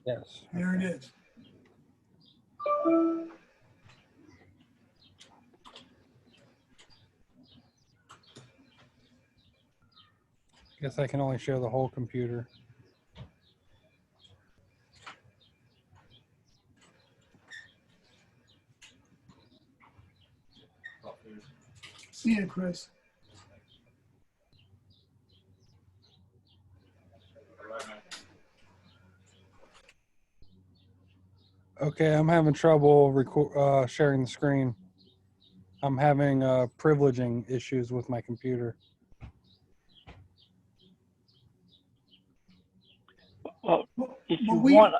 Yes. There it is. Guess I can only share the whole computer. See you, Chris. Okay, I'm having trouble sharing the screen. I'm having privileging issues with my computer. Well, if you But want,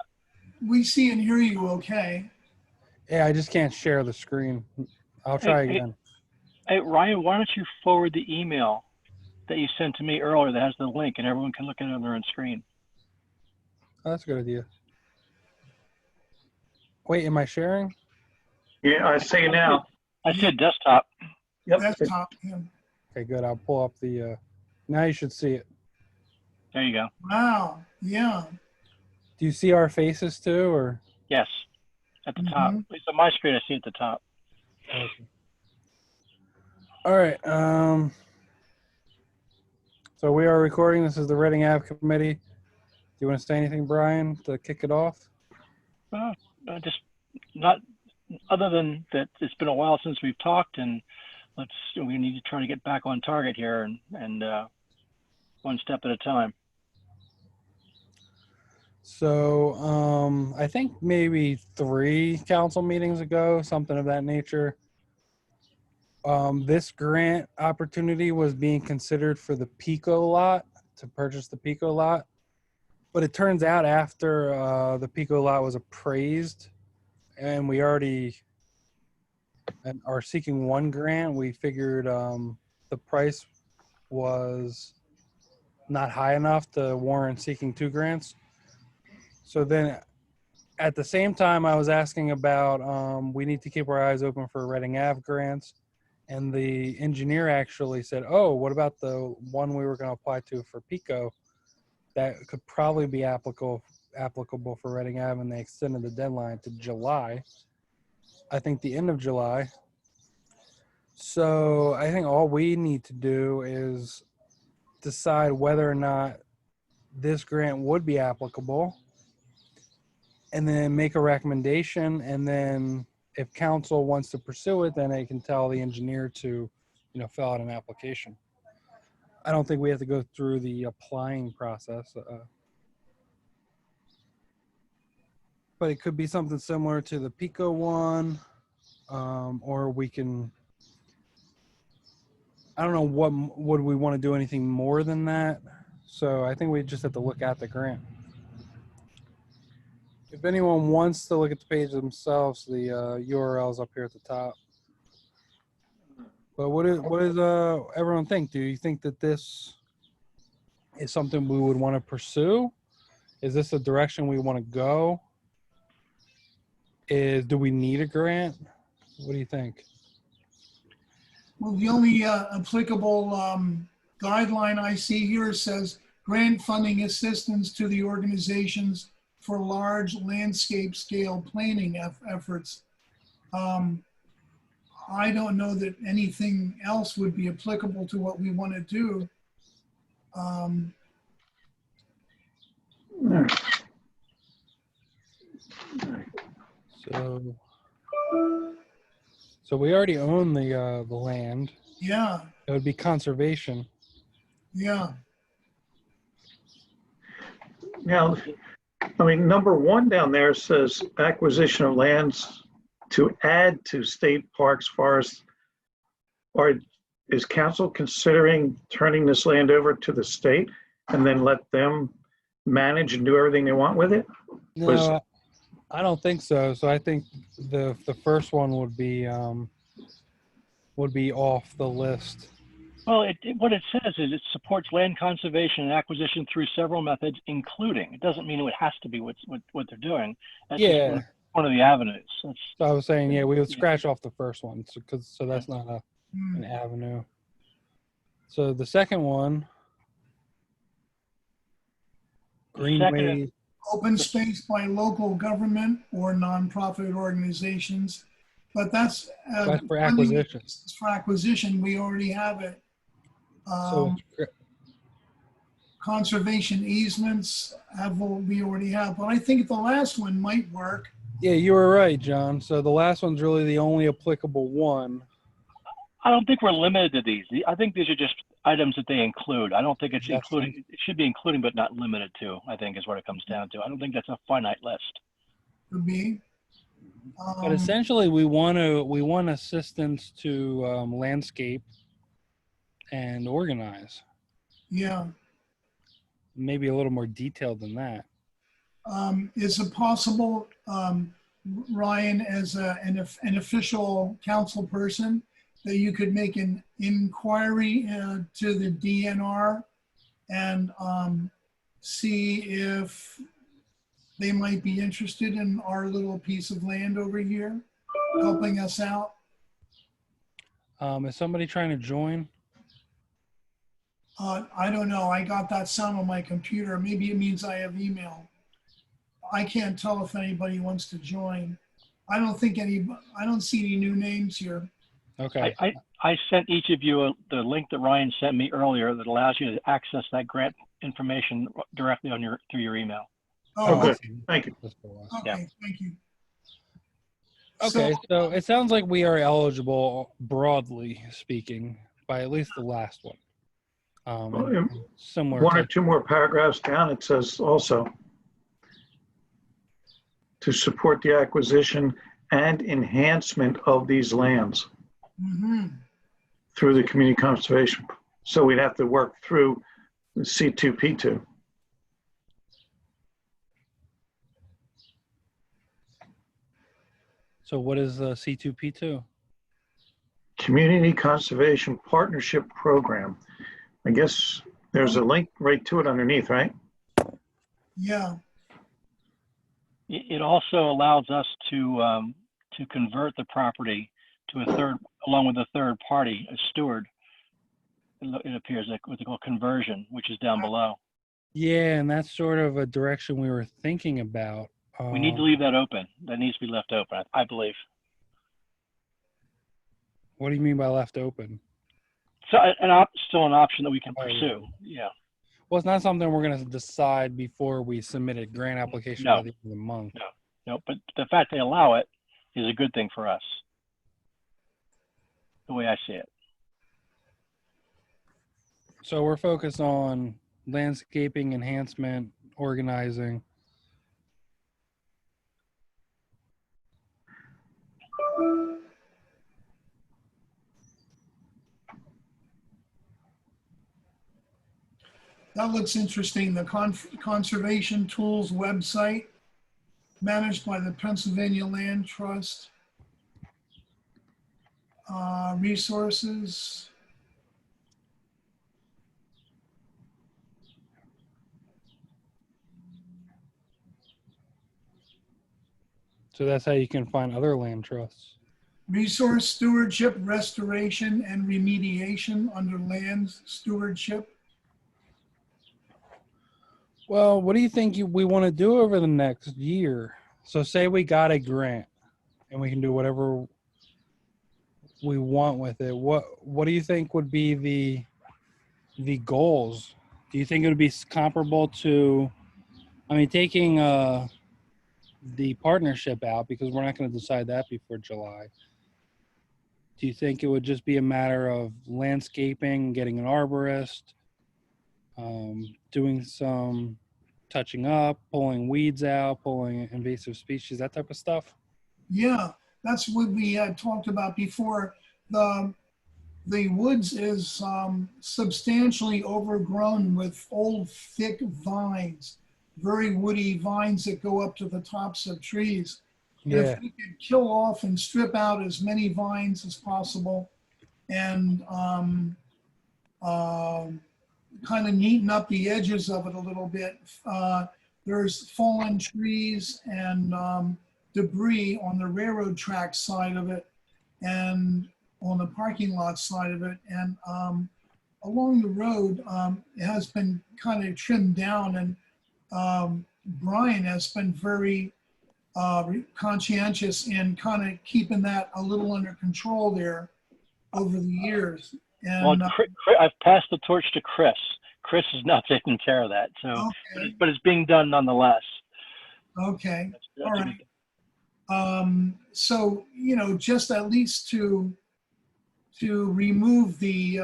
we see and hear you okay. Yeah, I just can't share the screen. I'll try again. hey, Ryan, why don't you forward the email that you sent to me earlier that has the link and everyone can look at it on their own screen? Oh, that's a good idea. Wait, am I sharing? Yeah, I see now. I said desktop. Yep. Desktop. Yeah. Okay, good. I'll pull up the, now you should see it. There you go. Wow. Yeah. Do you see our faces too, or? Yes, at the top. At least on my screen, I see at the top. Okay. All right. So we are recording. This is the Reading Ave Committee. Do you want to say anything, Brian, to kick it off? Just not other than that. It's been a while since we've talked, and we need to try to get back on target here, and one step at a time. So I think maybe 3 council meetings ago, something of that nature, this grant opportunity was being considered for the Pico lot, to purchase the Pico lot. But it turns out after the Pico lot was appraised and we already are seeking 1 grant, we figured the price was not high enough to warrant seeking 2 grants. So then at the same time, I was asking about, we need to keep our eyes open for Reading Ave grants. And the engineer actually said, oh, what about the one we were going to apply to for Pico? That could probably be applicable for Reading Ave, and they extended the deadline to July. I think the end of July. So I think all we need to do is decide whether or not this grant would be applicable, and then make a recommendation. And then if council wants to pursue it, then they can tell the engineer to, fill out an application. I don't think we have to go through the applying process. But it could be something similar to the Pico one, or we can, I don't know, would we want to do anything more than that? So I think we just have to look at the grant. If anyone wants to look at the page themselves, the URL is up here at the top. But what does everyone think? Do you think that this is something we would want to pursue? Is this the direction we want to go? Do we need a grant? What do you think? Well, the only applicable guideline I see here says grant funding assistance to the organizations for large landscape scale planning efforts. I don't know that anything else would be applicable to what we want to do. So we already own the land. Yeah. It would be conservation. Yeah. Now, I mean, number 1 down there says acquisition of lands to add to state parks, forests. Or is council considering turning this land over to the state and then let them manage and do everything they want with it? No, I don't think so. So I think the first one would be off the list. Well, what it says is it supports land conservation and acquisition through several methods, including. It doesn't mean it has to be what they're doing. That's Yeah. just one of the avenues. So I was saying, yeah, we would scratch off the first one, so that's not an avenue. So the second one, Greenway Open space by local government or nonprofit organizations, but that's That's for funding acquisitions. for acquisition. We already have it. So Conservation easements we already have, but I think the last one might work. yeah, you were right, John. So the last one's really the only applicable one. I don't think we're limited to these. I think these are just items that they include. I don't think it's including, it should be including but not limited to, I think is what it comes down to. I don't think that's a finite list. Could be. But essentially, we want assistance to landscape and organize. Yeah. Maybe a little more detailed than that. Is it possible, Ryan, as an official council person, that you could make an inquiry to the DNR and see if they might be interested in our little piece of land over here, helping us out? Is somebody trying to join? I don't know. I got that sound on my computer. Maybe it means I have email. I can't tell if anybody wants to join. I don't see any new names here. Okay. I sent each of you the link that Ryan sent me earlier that allows you to access that grant information directly on through your email. Oh, good. okay. Thank you. Okay, thank you. Okay, so it sounds like we are eligible, broadly speaking, by at least the last one. Similar. One or two more paragraphs down, it says also to support the acquisition and enhancement of these lands through the community conservation. So we'd have to work through the C2P2. So what is the C2P2? Community Conservation Partnership Program. I guess there's a link right to it underneath, right? Yeah. It also allows us to convert the property to a third, along with a third party, a steward. It appears like what they call conversion, which is down below. Yeah, and that's sort of a direction we were thinking about. We need to leave that open. That needs to be left open, I believe. What do you mean by left open? So still an option that we can pursue. Yeah. Well, it's not something we're going to decide before we submit a grant application by the end of the month. No, but the fact they allow it is a good thing for us, the way I see it. So we're focused on landscaping, enhancement, organizing. That looks interesting. The Conservation Tools website, managed by the Pennsylvania Land Trust. Resources. So that's how you can find other land trusts. Resource stewardship, restoration, and remediation under land stewardship. Well, what do you think we want to do over the next year? So say we got a grant and we can do whatever we want with it. What do you think would be the goals? Do you think it would be comparable to, I mean, taking the partnership out, because we're not going to decide that before July. Do you think it would just be a matter of landscaping, getting an arborist, doing some touching up, pulling weeds out, pulling invasive species, that type of stuff? Yeah, that's what we had talked about before. The woods is substantially overgrown with old, thick vines, very woody vines that go up to the tops of trees. Yeah. If we could kill off and strip out as many vines as possible and kind of neaten up the edges of it a little bit. There's fallen trees and debris on the railroad track side of it and on the parking lot side of it. And along the road, it has been kind of trimmed down, and Brian has been very conscientious in kind of keeping that a little under control there over the years. Well, And I've passed the torch to Chris. Chris is now taking care of that. So, okay, but it's being done nonetheless. okay, That's all a right. good- So, you know, just at least to remove the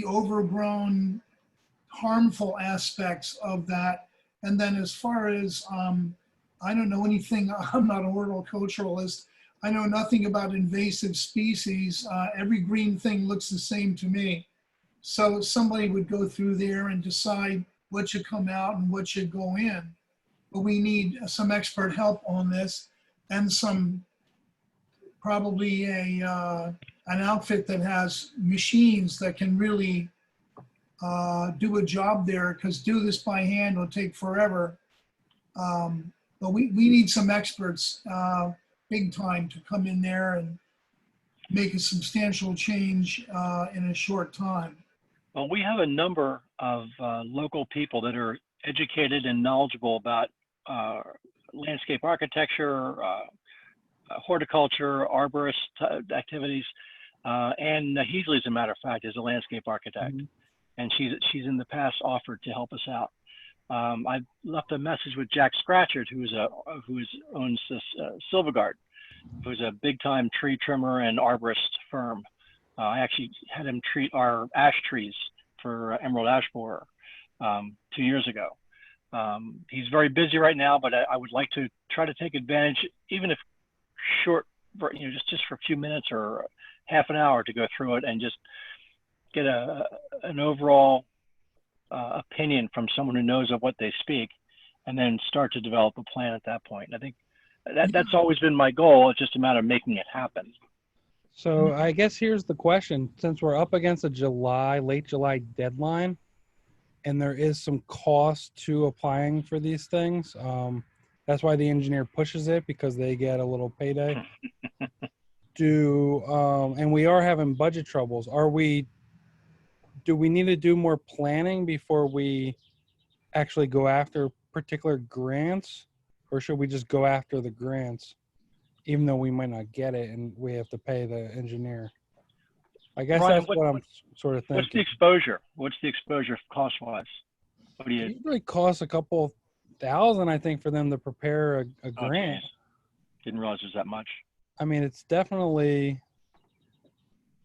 overgrown harmful aspects of that. And then as far as, I don't know anything, I'm not a horticulturalist. I know nothing about invasive species. Every green thing looks the same to me. So somebody would go through there and decide what should come out and what should go in. But we need some expert help on this and probably an outfit that has machines that can really do a job there, because do this by hand will take forever. But we need some experts big time to come in there and make a substantial change in a short time. Well, we have a number of local people that are educated and knowledgeable about landscape architecture, horticulture, arborist activities, and Heasley, as a matter of fact, is a landscape architect, and she's in the past offered to help us out. I left a message with Jack Scratchard, who owns this Silvergard, who's a big-time tree trimmer and arborist firm. I actually had him treat our ash trees for emerald ash borer 2 years ago. He's very busy right now, but I would like to try to take advantage, even if short, you know, just for a few minutes or half an hour, to go through it and just get an overall opinion from someone who knows of what they speak, and then start to develop a plan at that point. And I think that's always been my goal. It's just a matter of making it happen. So I guess here's the question: since we're up against a late July deadline, and there is some cost to applying for these things, that's why the engineer pushes it, because they get a little payday. And we are having budget troubles. Do we need to do more planning before we actually go after particular grants, or should we just go after the grants, even though we might not get it and we have to pay the engineer? I guess Brian, that's what I'm sort of What's the thinking. exposure? What's the exposure cost-wise? What do It you? usually costs a couple thousand, I think, for them to prepare a Oh, grant. geez. Didn't realize it was that much. I mean, it's definitely,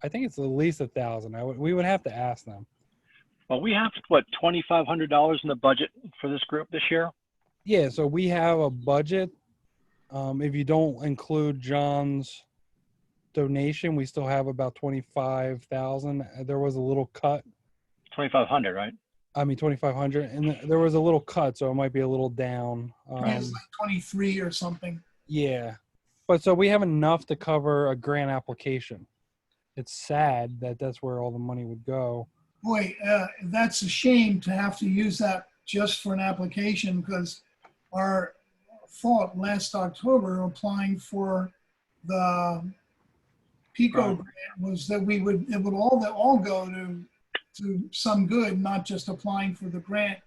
I think it's at least 1,000. We would have to ask them. Well, we have what, $2,500 in the budget for this group this year. Yeah, so we have a budget. If you don't include John's donation, we still have about 25,000. There was a little cut. 2,500, right? I mean, 2,500, and there was a little cut, so it might be a little down. It's like 23 or something. Yeah, but so we have enough to cover a grant application. It's sad that that's where all the money would go. Boy, that's a shame to have to use that just for an application, because our thought last October applying for the PICO Right. grant was that it would all go to some good, not just applying for the grant.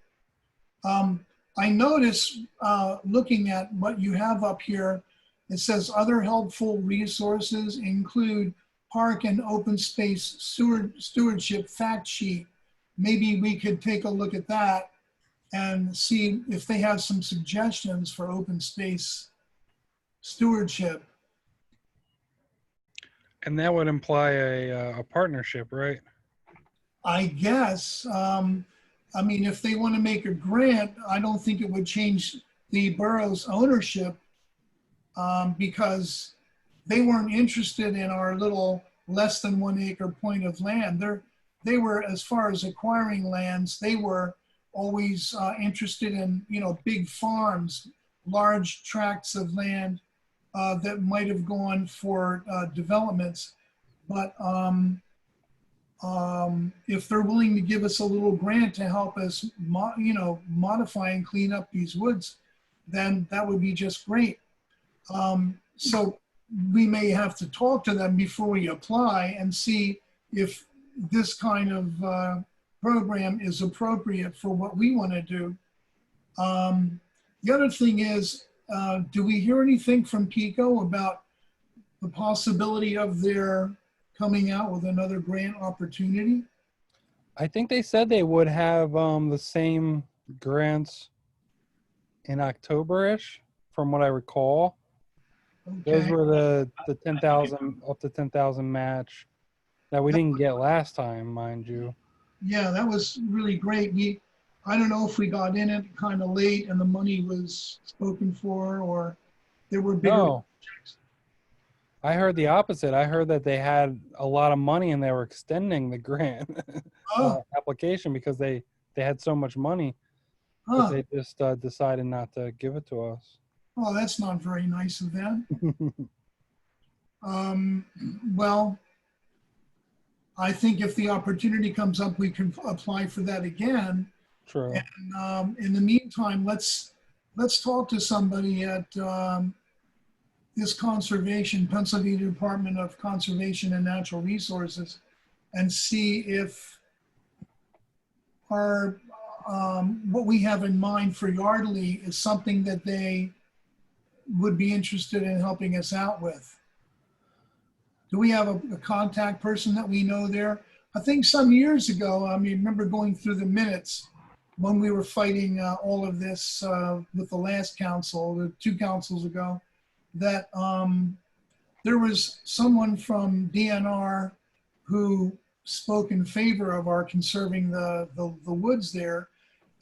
I noticed looking at what you have up here, it says other helpful resources include park and open space stewardship fact sheet. Maybe we could take a look at that and see if they have some suggestions for open space stewardship. And that would imply a partnership, right? I guess. I mean, if they want to make a grant, I don't think it would change the borough's ownership, because they weren't interested in our little less than 1 acre point of land. They were, as far as acquiring lands, they were always interested in, you know, big farms, large tracts of land that might have gone for developments. But if they're willing to give us a little grant to help us, modify and clean up these woods, then that would be just great. So we may have to talk to them before we apply and see if this kind of program is appropriate for what we want to do. The other thing is, do we hear anything from Pico about the possibility of their coming out with another grant opportunity? I think they said they would have the same grants in October-ish, from what I recall. Those Okay. were the 10,000 up to 10,000 match that we didn't get last time, mind you. Yeah, that was really great. I don't know if we got in it kind of late and the money was spoken for, or there were bigger. No, I heard the opposite. I heard that they had a lot of money and they were extending the grant Oh, application because they had so much money, but huh. they just decided not to give it to us. Oh, that's not very nice of them. Well, I think if the opportunity comes up, we can apply for that again. True. And in the meantime, let's talk to somebody at this conservation, Pennsylvania Department of Conservation and Natural Resources, and see if our what we have in mind for Yardley is something that they would be interested in helping us out with. Do we have a contact person that we know there? I think some years ago, I mean, remember going through the minutes when we were fighting all of this with the last council, the 2 councils ago, that there was someone from DNR who spoke in favor of our conserving the woods there.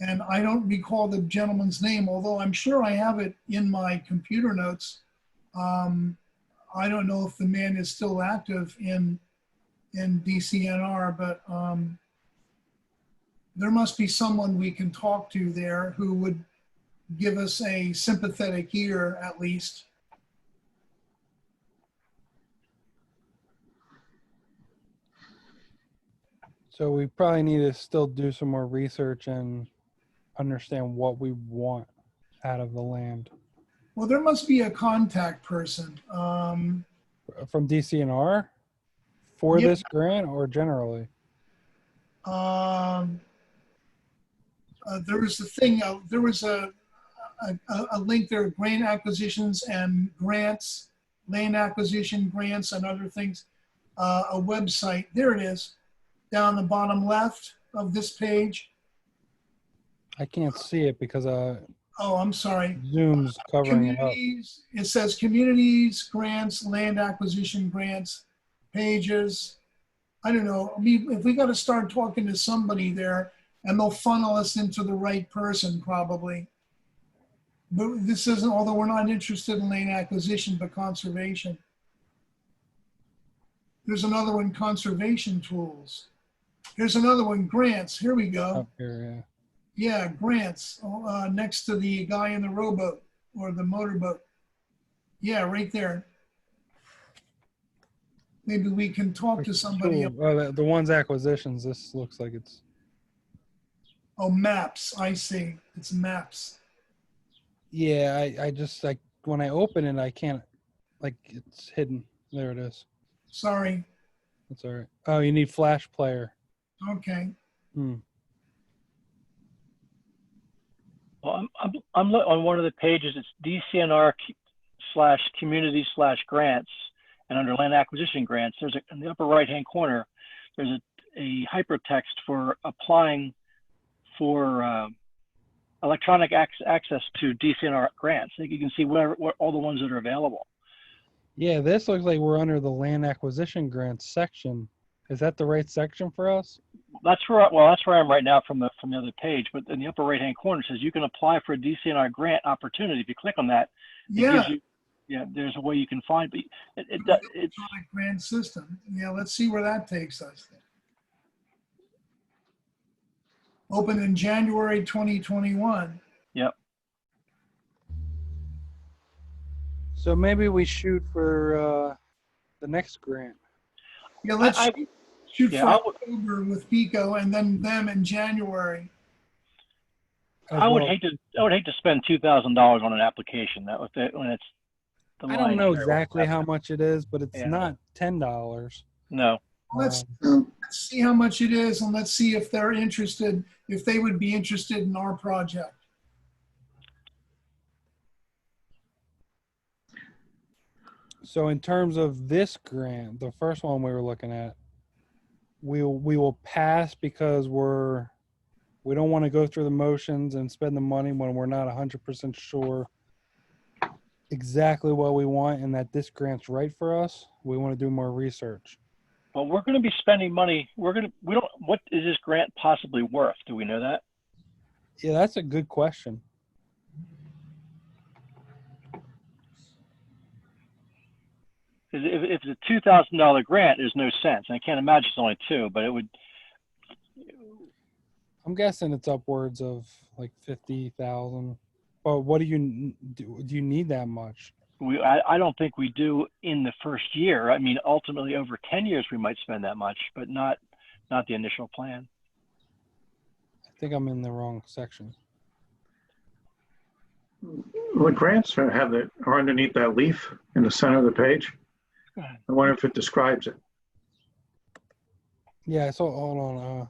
And I don't recall the gentleman's name, although I'm sure I have it in my computer notes. I don't know if the man is still active in DCNR, but there must be someone we can talk to there who would give us a sympathetic ear at least. So we probably need to still do some more research and understand what we want out of the land. Well, there must be a contact person. From DCNR for Yeah. this grant or generally? There was the thing, there was a link there, grant acquisitions and grants, land acquisition grants and other things, a website. There it is, down the bottom left of this page. I can't see it because Oh, I'm sorry. Zoom's covering it up. Communities, it says communities, grants, land acquisition grants, pages. I don't know. I mean, if we got to start talking to somebody there, and they'll funnel us into the right person probably. But this isn't, although we're not interested in land acquisition, but conservation. There's another one, conservation tools. Here's another one, grants. Here we go. Up here, Yeah, grants, next to the guy in the rowboat or the motorboat. Yeah, right there. Maybe we can talk to yeah. somebody. Cool. The one's acquisitions. This looks like it's. Oh, maps, I see. It's maps. Yeah, I just like when I open it, I can't. Like it's hidden. There it is. Sorry. That's all right. Oh, you need Flash Player. Okay. Well, I'm on one of the pages. It's DCNR/community/grants, and under land acquisition grants, there's in the upper right-hand corner, there's a hypertext for applying for electronic access to DCNR grants. So you can see what all the ones that are available. Yeah, this looks like we're under the land acquisition grants section. Is that the right section for us? That's where I am right now from the other page. But in the upper right-hand corner, it says you can apply for a DCNR grant opportunity. If you click on that, it Yeah. gives you, there's a way you can find. But it's Electronic grant system. Yeah, let's see where that takes us. Opened in January 2021. Yep. So maybe we shoot for the next grant. Yeah, let's I- shoot yeah, for I would- October with Pico and then them in January. as I would well. hate to spend $2,000 on an application when it's. The I don't lion's know share. exactly how much it is, but it's Yeah. not $10. No. Let's Um, see how much it is and let's see if they're interested, if they would be interested in our project. So in terms of this grant, the first one we were looking at, we will pass because we don't want to go through the motions and spend the money when we're not 100% sure exactly what we want and that this grant's right for us. We want to do more research. Well, we're going to be spending money. What is this grant possibly worth? Do we know that? Yeah, that's a good question. If it's a $2,000 grant, there's no sense. And I can't imagine it's only two, but it would. I'm guessing it's upwards of like 50,000. But what do you do? Do you need that much? I don't think we do in the first year. I mean, ultimately, over 10 years, we might spend that much, but not the initial plan. I think I'm in the wrong section. The grants are underneath that leaf in the center of the page. I wonder if it describes it. Yeah, so hold on.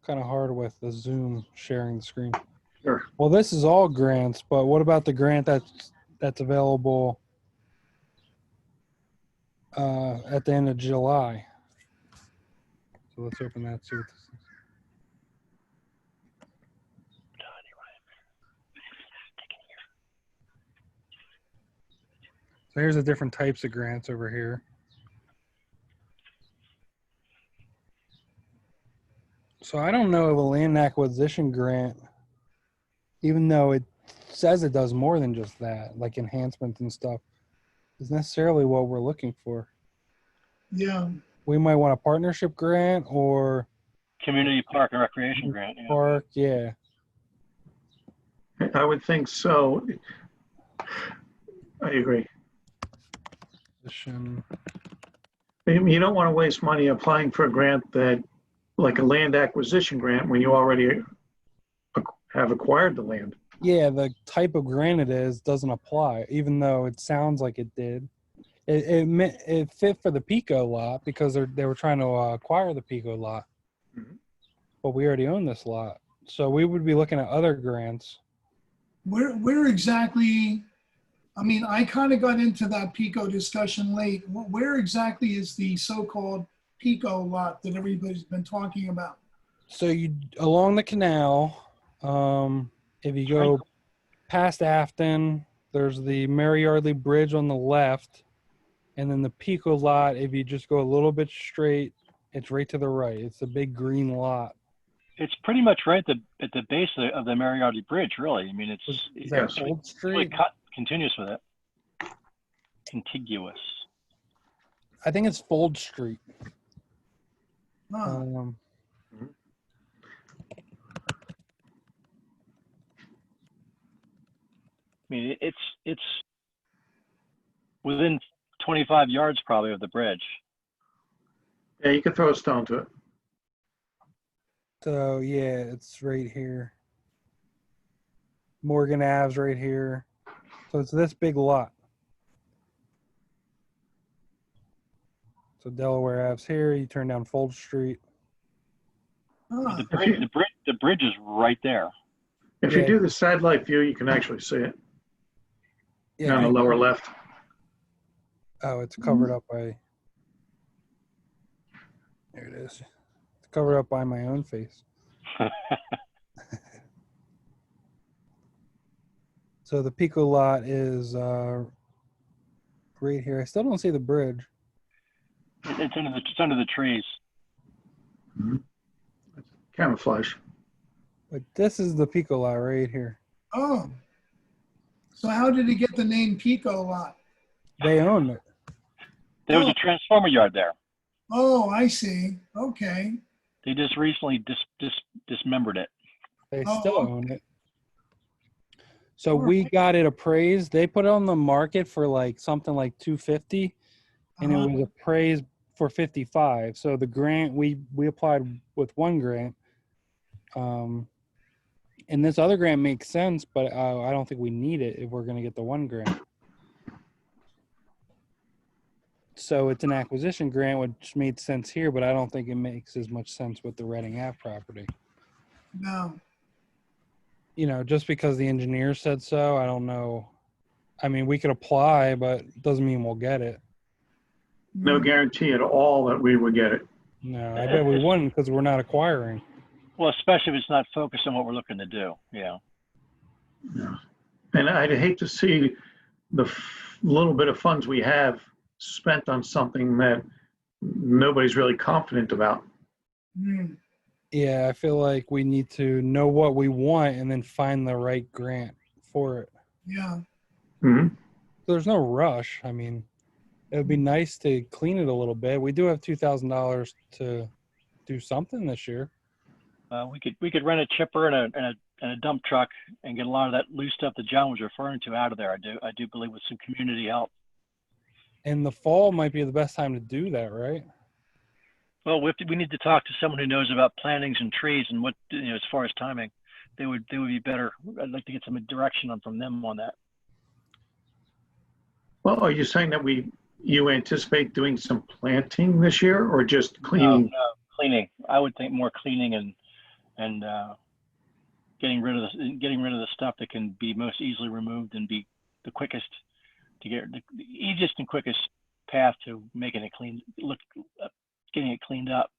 Kind of hard with the Zoom sharing the screen. Sure. Well, this is all grants, but what about the grant that's available at the end of July? So let's open that. See what this is. So here's the different types of grants over here. So I don't know if a land acquisition grant, even though it says it does more than just that, like enhancements and stuff, is necessarily what we're looking for. Yeah. We might want a partnership grant or Community park and recreation grant. Yeah. park, yeah. I would think so. I agree. Acquisition. You don't want to waste money applying for a grant like a land acquisition grant, when you already have acquired the land. Yeah, the type of grant it is doesn't apply, even though it sounds like it did. It fit for the Pico lot because they were trying to acquire the Pico lot, but we already own this lot, so we would be looking at other grants. Where exactly, I mean, I kind of got into that Pico discussion late. Where exactly is the so-called Pico lot that everybody's been talking about? So you along the canal, if you go past Afton, there's the Mary Yardley Bridge on the left, and then the Pico lot, if you just go a little bit straight, it's right to the right. It's a big green lot. It's pretty much right at the base of the Mary Yardley Bridge, really. I mean, Is that it's Old really Street? continuous with it. Contiguous. I think it's Fold Street. Huh. I mean, it's within 25 yards probably of the bridge. Yeah, you could throw a stone to it. So yeah, it's right here. Morgan Ave's right here. So it's this big lot. So Delaware Ave's here. You turn down Fold Street. Huh. The bridge is right there. If you do the satellite view, you can actually see it Yeah. on the lower left. Oh, it's covered up by. There it is. It's covered up by my own face. So the Pico lot is right here. I still don't see the bridge. It's under the trees. Camouflage. But this is the Pico lot right here. Oh. So how did it get the name Pico lot? They own it. There was a transformer yard there. Oh, I see. Okay. They just recently dismembered it. They Oh, still okay. own it. So we got it appraised. They put it on the market for like something like 250, and it was appraised for 55. So the grant we applied with one grant, and this other grant makes sense, but I don't think we need it if we're going to get the one grant. So it's an acquisition grant, which made sense here, but I don't think it makes as much sense with the Reading Ave property. No. You know, just because the engineer said so, I don't know I mean, we could apply, but it doesn't mean we'll get it. No guarantee at all that we would get it. No, I bet we wouldn't because we're not acquiring. Well, especially if it's not focused on what we're looking to do. Yeah. Yeah. And I'd hate to see the little bit of funds we have spent on something that nobody's really confident about. Mm. Yeah, I feel like we need to know what we want and then find the right grant for it. Yeah. Mhm. There's no rush. I mean, it would be nice to clean it a little bit. We do have $2,000 to do something this year. We could rent a chipper and a dump truck and get a lot of that loose stuff that John was referring to out of there. I do believe with some community help. And the fall might be the best time to do that, right? Well, we need to talk to someone who knows about plantings and trees and what, as far as timing, they would be better. I'd like to get some direction from them on that. Well, are you saying that you anticipate doing some planting this year or just cleaning? No, cleaning. I would think more cleaning and getting rid of the stuff that can be most easily removed and be the quickest to get the easiest and quickest path to making it clean, getting it cleaned up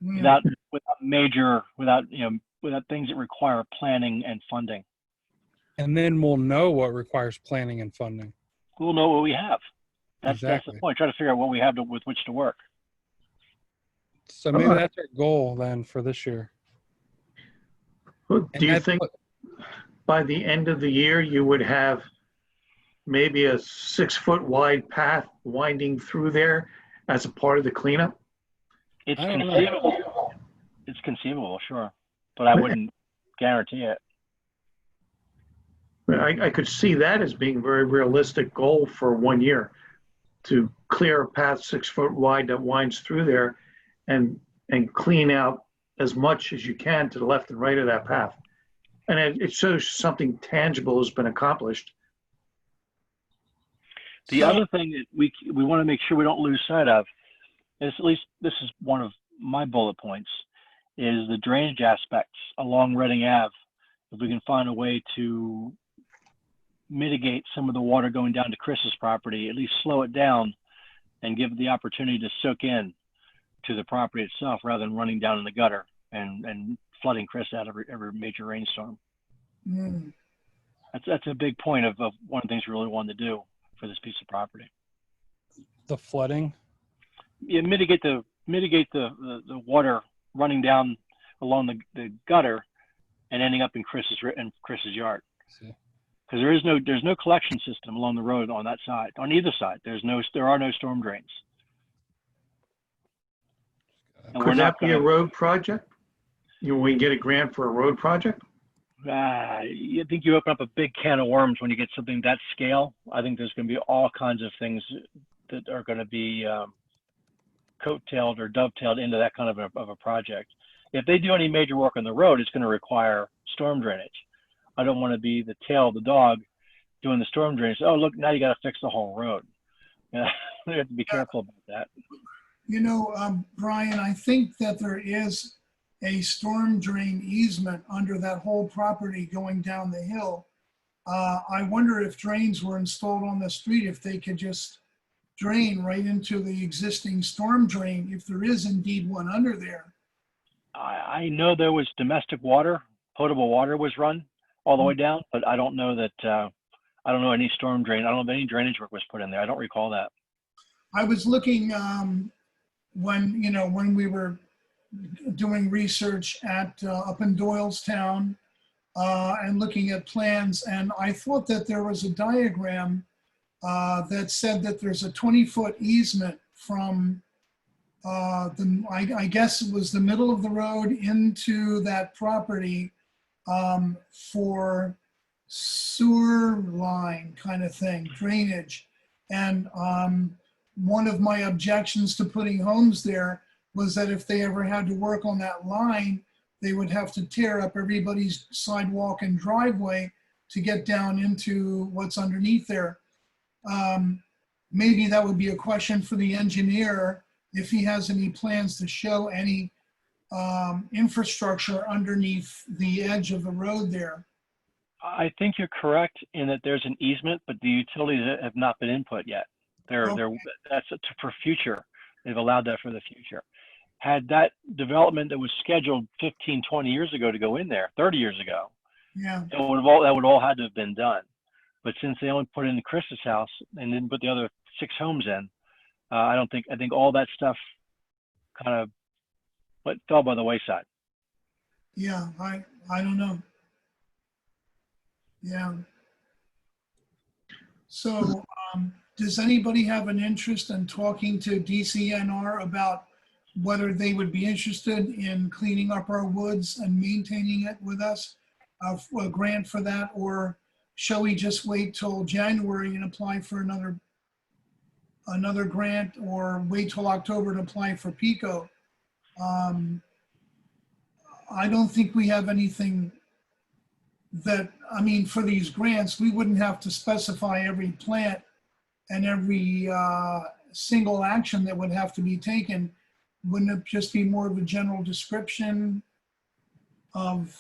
Yeah. without things that require planning and funding. And then we'll know what requires planning and funding. We'll know what we have. That's Exactly. the point. Try to figure out what we have with which to work. So maybe that's our goal then for this year. Do And you that's think what- by the end of the year you would have maybe a 6-foot wide path winding through there as a part of the cleanup? It's I don't know. conceivable. It's conceivable, sure, but I wouldn't guarantee it. I could see that as being a very realistic goal for 1 year, to clear a path 6-foot wide that winds through there and clean out as much as you can to the left and right of that path. And it shows something tangible has been accomplished. The So- other thing that we want to make sure we don't lose sight of is, at least this is one of my bullet points, is the drainage aspects along Reading Ave. If we can find a way to mitigate some of the water going down to Chris's property, at least slow it down and give it the opportunity to soak in to the property itself rather than running down in the gutter and flooding Chris out every major rainstorm. Mm. That's a big point of one of the things we really wanted to do for this piece of property. The flooding. Yeah, mitigate the water running down along the gutter and ending up in Chris's yard. See. Because there's no collection system along the road on that side, on either side. There are no storm drains. And we're Could not that be a road project? We get a grant for a road project? I think you open up a big can of worms when you get something that scale. I think there's going to be all kinds of things that are going to be coattailed or dovetailed into that kind of a project. If they do any major work on the road, it's going to require storm drainage. I don't want to be the tail of the dog doing the storm drainage. Oh, look, now you got to fix the whole road. Yeah, we have to be careful about that. Brian, I think that there is a storm drain easement under that whole property going down the hill. I wonder if drains were installed on the street, if they could just drain right into the existing storm drain, if there is indeed one under there. I know there was domestic water, potable water was run all the way down, but I don't know that, I don't know any storm drain. I don't know if any drainage work was put in there. I don't recall that. I was looking when we were doing research at up in Doylestown and looking at plans, and I thought that there was a diagram that said that there's a 20-foot easement from I guess it was the middle of the road into that property for sewer line kind of thing, drainage. And one of my objections to putting homes there was that if they ever had to work on that line, they would have to tear up everybody's sidewalk and driveway to get down into what's underneath there. Maybe that would be a question for the engineer, if he has any plans to show any infrastructure underneath the edge of the road there. I think you're correct in that there's an easement, but the utilities have not been input yet. They're that's for future. They've allowed that for the future. Had that development that was scheduled 15, 20 years ago to go in there, 30 years ago, Yeah, that would all had to have been done. But since they only put in Chris's house and didn't put the other 6 homes in, I think all that stuff kind of fell by the wayside. yeah, I don't know. Yeah. So, does anybody have an interest in talking to DCNR about whether they would be interested in cleaning up our woods and maintaining it with us? A grant for that, or shall we just wait till January and apply for another grant, or wait till October to apply for PICO? I don't think we have anything that, I mean, for these grants, we wouldn't have to specify every plant and every single action that would have to be taken. Wouldn't it just be more of a general description of,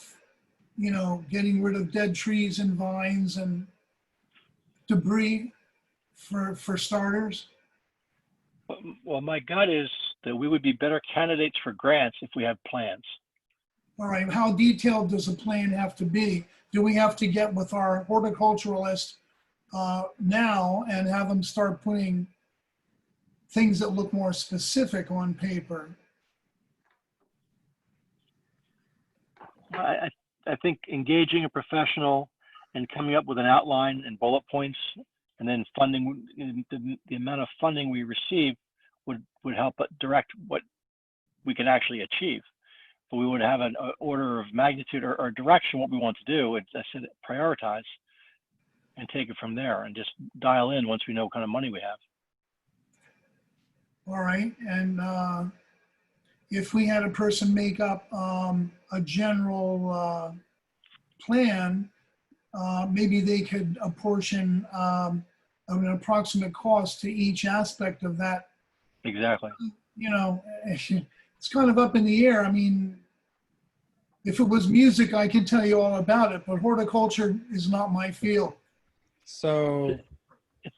you know, getting rid of dead trees and vines and debris for starters? Well, my gut is that we would be better candidates for grants if we have plans. All right, how detailed does a plan have to be? Do we have to get with our horticulturalist now and have them start putting things that look more specific on paper? I think engaging a professional and coming up with an outline and bullet points, and then funding, the amount of funding we receive would help direct what we can actually achieve. But we would have an order of magnitude or direction what we want to do. I said prioritize and take it from there and just dial in once we know what kind of money we have. All right, and if we had a person make up a general plan, maybe they could apportion an approximate cost to each aspect of that. Exactly. You know, it's kind of up in the air. I mean, if it was music, I could tell you all about it, but horticulture is not my field. So, It's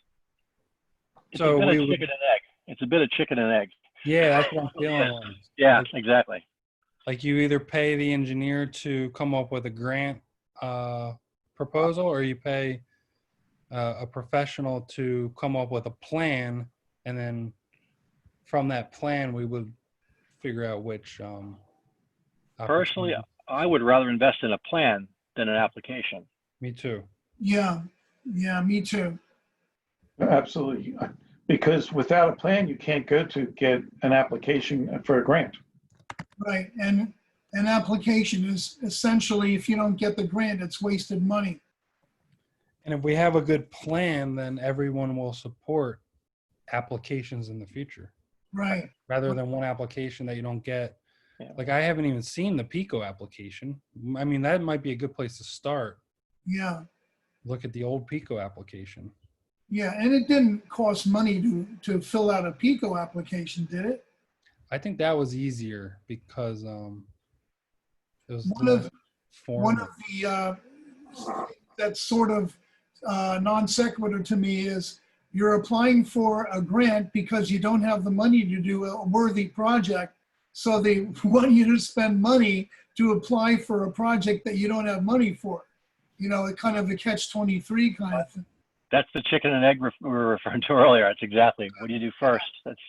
So a bit we of would- chicken and egg. It's a bit of chicken and egg. yeah, that's what I'm feeling like. Yeah, exactly. Like you either pay the engineer to come up with a grant proposal, or you pay a professional to come up with a plan, and then from that plan we would figure out which. Personally, opportunity. I would rather invest in a plan than an application. Me too. Yeah, me too. Absolutely. Because without a plan, you can't go to get an application for a grant. Right, and an application is essentially, if you don't get the grant, it's wasted money. And if we have a good plan, then everyone will support applications in the future, Right, rather than one application that you don't get. Yeah. Like I haven't even seen the Pico application. I mean, that might be a good place to start. yeah, Look at the old Pico application. yeah, and it didn't cost money to fill out a PICO application, did it? I think that was easier because it was One of formal. the that's sort of non sequitur to me is you're applying for a grant because you don't have the money to do a worthy project. So they want you to spend money to apply for a project that you don't have money for. You know, it kind of a catch-23 kind of thing. That's the chicken and egg we were referring to earlier. That's exactly. What do you do first? That's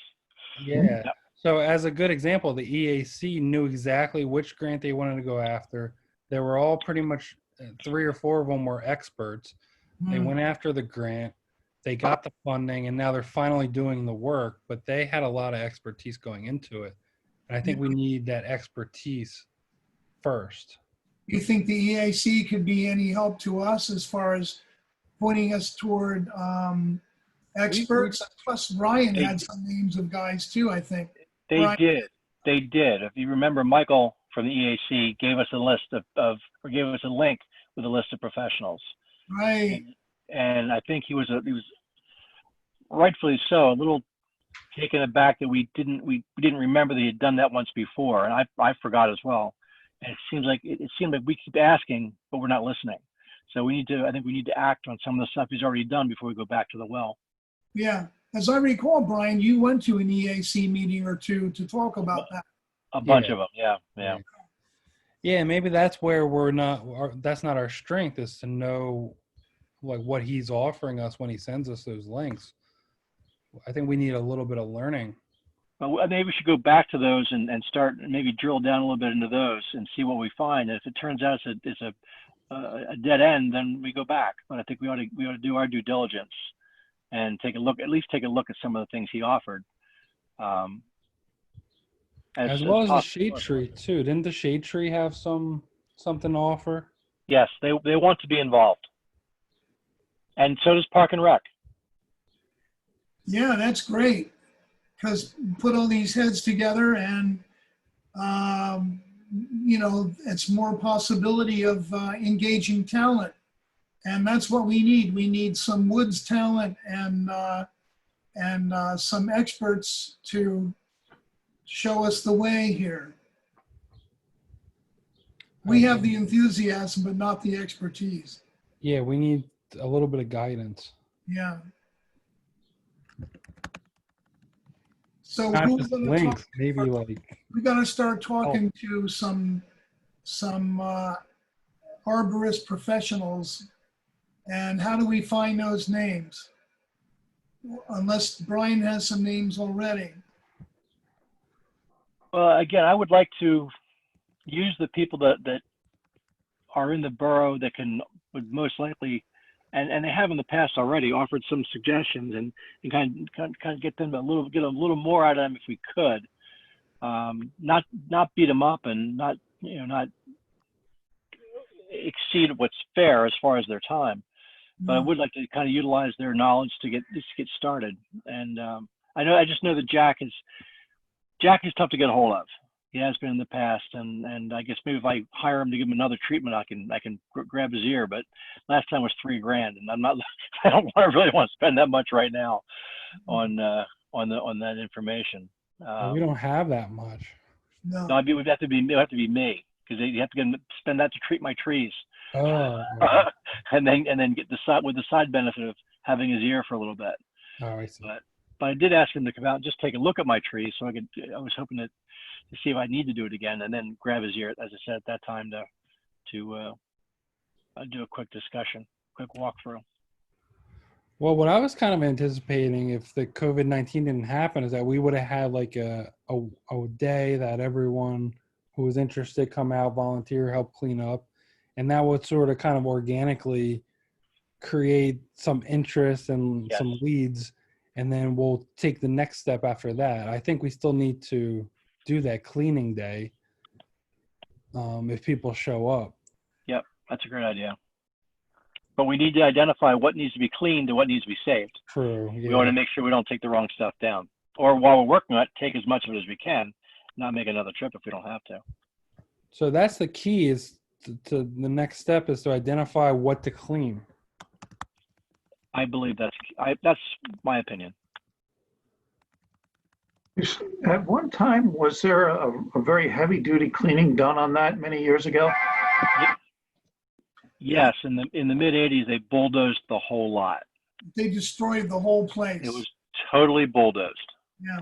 Yeah. So as a good example, the EAC knew exactly which grant they wanted to go after. They were all pretty much 3 or 4 of them were experts. They went after the grant. They got the funding, and now they're finally doing the work. But they had a lot of expertise going into it, and I think we need that expertise first. You think the EAC could be any help to us as far as pointing us toward experts? Plus, Ryan had some names of guys too, I think. they Right. did. They did. If you remember, Michael from the EAC gave us a list or gave us a link with a list of professionals. Right. And I think he was rightfully so, a little taken aback that we didn't remember that he had done that once before, and I forgot as well. And it seemed like we keep asking, but we're not listening. So I think we need to act on some of the stuff he's already done before we go back to the well. Yeah. As I recall, Brian, you went to an EAC meeting or two to talk about that. A bunch Yeah. of them, yeah. Yeah, maybe that's where that's not our strength, is to know like what he's offering us when he sends us those links. I think we need a little bit of learning. But maybe we should go back to those and start maybe drill down a little bit into those and see what we find. And if it turns out it's a dead end, then we go back. But I think we ought to do our due diligence and at least take a look at some of the things he offered. As well as the possible. shade tree too. Didn't the shade tree have something to offer? Yes, they want to be involved, and so does Park and Rec. Yeah, that's great. Because put all these heads together and, it's more possibility of engaging talent. And that's what we need. We need some woods talent and some experts to show us the way here. We have the enthusiasm, but not the expertise. Yeah, we need a little bit of guidance. Yeah. So Not who's just going to links, talk? maybe like We got to start talking to some arborist professionals. And how do we find those names? Unless Brian has some names already. Well, again, I would like to use the people that are in the borough that would most likely, and they have in the past already offered some suggestions, and kind of get them get a little more out of them if we could. Not beat them up and not exceed what's fair as far as their time. But I would like to kind of utilize their knowledge to get started. And I just know that Jack is tough to get a hold of. He has been in the past, and I guess maybe if I hire him to give him another treatment, I can grab his ear. But last time was $3,000, and I don't really want to spend that much right now on that information. we don't have that much. No. No, it would have to be me, because you have to spend that to treat my trees. Oh, and then get the side benefit of having his ear for a little bit. I see. But I did ask him to come out and just take a look at my trees, so I was hoping to see if I need to do it again, and then grab his ear, as I said at that time, to do a quick discussion, quick walkthrough. Well, what I was kind of anticipating, if the COVID-19 didn't happen, is that we would have had like a day that everyone who was interested come out, volunteer, help clean up, and that would sort of kind of organically create some interest and Yes. some leads, and then we'll take the next step after that. I think we still need to do that cleaning day if people show up. Yep, that's a great idea. But we need to identify what needs to be cleaned and what needs to be saved. True. We want to make sure we don't take the wrong stuff down. Or while we're working on it, take as much of it as we can, not make another trip if we don't have to. So that's the key, is to the next step is to identify what to clean. I believe that's my opinion. At one time, was there a very heavy-duty cleaning done on that many years ago? Yes, in the mid '80s, they bulldozed the whole lot. They destroyed the whole place. It was totally bulldozed. Yeah.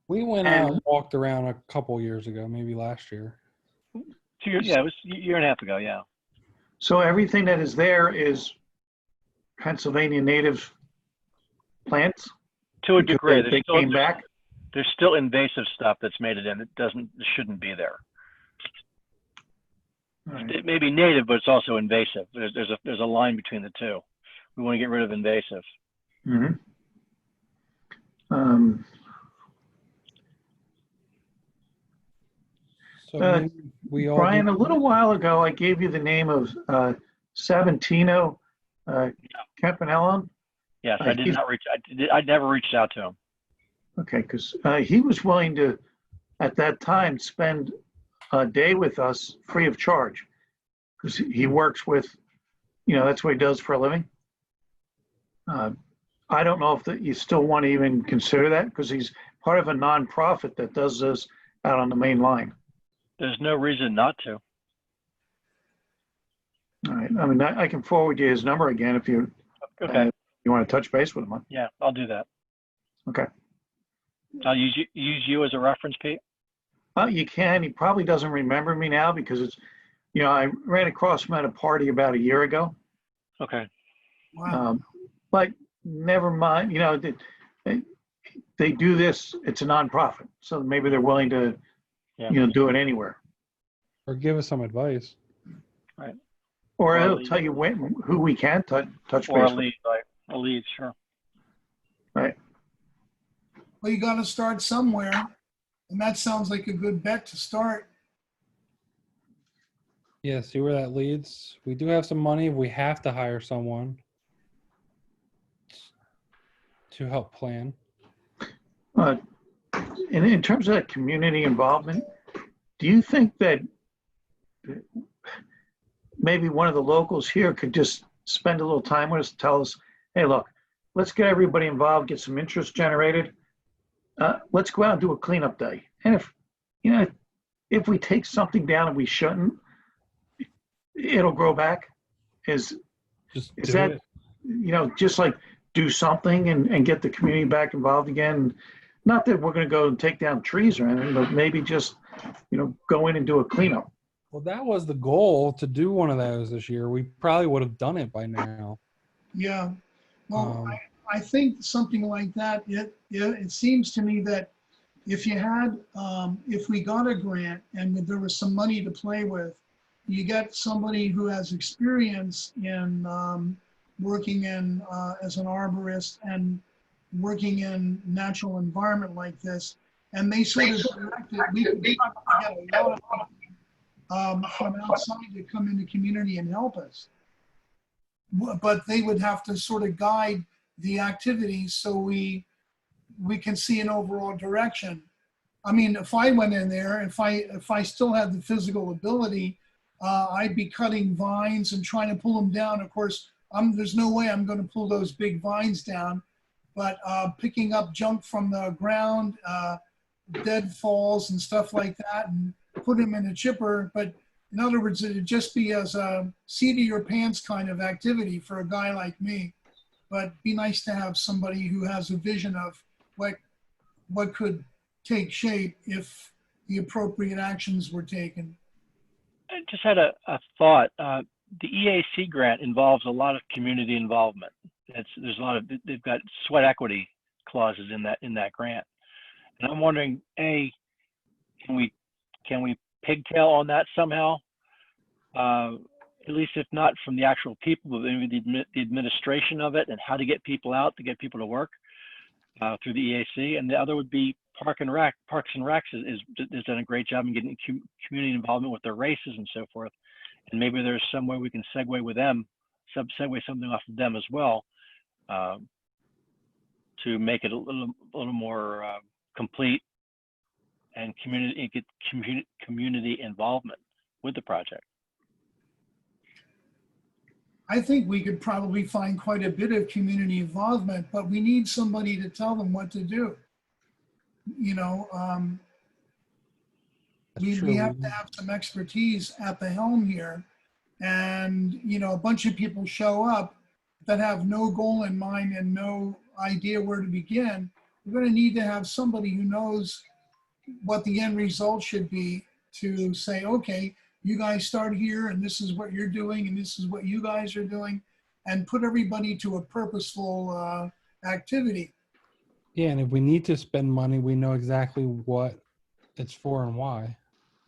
We went out and walked around a couple years ago, maybe last year. 2 years, yeah, it was a year and a half ago, yeah. So everything that is there is Pennsylvania native plants? To a Because degree, they came back? There's still invasive stuff that's made it in. It shouldn't be there. Right. It may be native, but it's also invasive. There's a line between the two. We want to get rid of invasive. Mm-hmm. So maybe we all Brian, a little while ago, I gave you the name of Savantino Campanella. Yes, I did not reach. I never reached out to him. Okay, because he was willing to, at that time, spend a day with us free of charge, because he works with, that's what he does for a living. I don't know if you still want to even consider that, because he's part of a nonprofit that does this out on the main line. There's no reason not to. All right. I mean, I can forward you his number again if you Okay, you want to touch base with him. yeah, I'll do that. Okay. I'll use you as a reference, Pete. You can. He probably doesn't remember me now because it's, I ran across him at a party about a year ago. Okay, Wow. But never mind, they do this, it's a nonprofit. So maybe they're willing to, yeah. do it anywhere. Or give us some advice. Or Or it'll lead. tell you who we can touch Or a base with. lead, like a lead, sure. Right. Well, you got to start somewhere, and that sounds like a good bet to start. Yeah, see where that leads. We do have some money. We have to hire someone to help plan. In terms of that community involvement, do you think that maybe one of the locals here could just spend a little time with us, tell us, hey, look, let's get everybody involved, get some interest generated. Let's go out and do a cleanup day. And if we take something down and we shouldn't, it'll grow back. Is Just Is do that- it. just like do something and get the community back involved again. Not that we're going to go and take down trees or anything, but maybe just, go in and do a cleanup. Well, that was the goal, to do one of those this year. We probably would have done it by now. Yeah. Well, Um, I think something like that, it seems to me that if we got a grant and there was some money to play with, you get somebody who has experience in working in as an arborist and working in natural environment like this, and they sort of direct it. We could probably get a lot of people from outside to come into community and help us. But they would have to sort of guide the activities so we can see an overall direction. I mean, if I went in there, if I still had the physical ability, I'd be cutting vines and trying to pull them down. Of course, there's no way I'm going to pull those big vines down, but picking up junk from the ground, deadfalls and stuff like that, and put them in a chipper. But in other words, it'd just be as a seat of your pants kind of activity for a guy like me. But be nice to have somebody who has a vision of what could take shape if the appropriate actions were taken. I just had a thought. The EAC grant involves a lot of community involvement. There's a lot of, they've got sweat equity clauses in that grant. And I'm wondering, can we pigtail on that somehow? At least if not from the actual people, but maybe the administration of it and how to get people out, to get people to work through the EAC. And the other would be Parks and Recs has done a great job in getting community involvement with their races and so forth. And maybe there's some way we can segue with them, segue something off of them as well, to make it a little more complete and get community involvement with the project. I think we could probably find quite a bit of community involvement, but we need somebody to tell them what to do. That's We true. have to have some expertise at the helm here. And, a bunch of people show up that have no goal in mind and no idea where to begin. We're going to need to have somebody who knows what the end result should be to say, okay, you guys start here and this is what you're doing and this is what you guys are doing, and put everybody to a purposeful activity. Yeah, and if we need to spend money, we know exactly what it's for and why.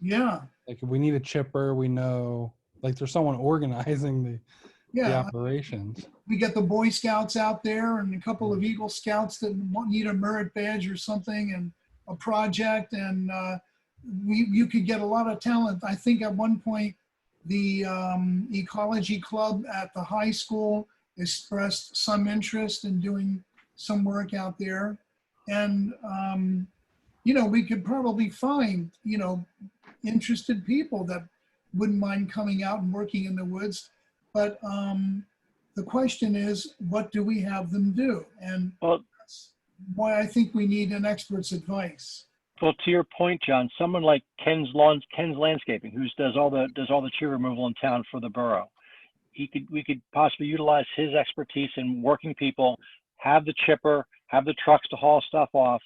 Yeah, Like if we need a chipper, we know, like there's someone organizing the yeah. operations. We get the Boy Scouts out there and a couple of Eagle Scouts that need a merit badge or something and a project, and you could get a lot of talent. I think at one point the ecology club at the high school expressed some interest in doing some work out there, and we could probably find interested people that wouldn't mind coming out and working in the woods. But the question is, what do we have them do? And that's why I think we need an expert's advice. Well, to your point, John, someone like Ken's Landscaping, who does all the tree removal in town for the borough, we could possibly utilize his expertise in working people, have the chipper, have the trucks to haul stuff off.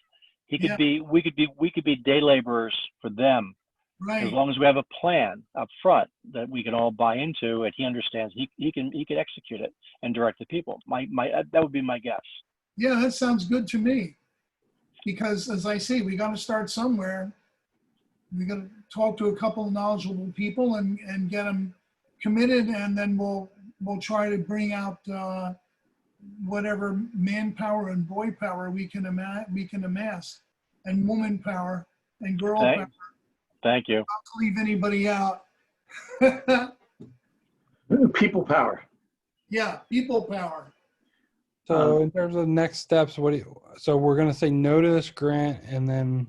We could be day laborers for them, as Right. long as we have a plan up front that we can all buy into and he understands. He can execute it and direct the people. That would be my guess. Yeah, that sounds good to me. Because as I say, we got to start somewhere. We got to talk to a couple of knowledgeable people and get them committed, and then we'll try to bring out whatever manpower and boy power we can amass, and woman power and girl power. Thank you. Not to leave anybody out. People power. Yeah, people power. So in terms of next steps, so we're going to say no to this grant, and then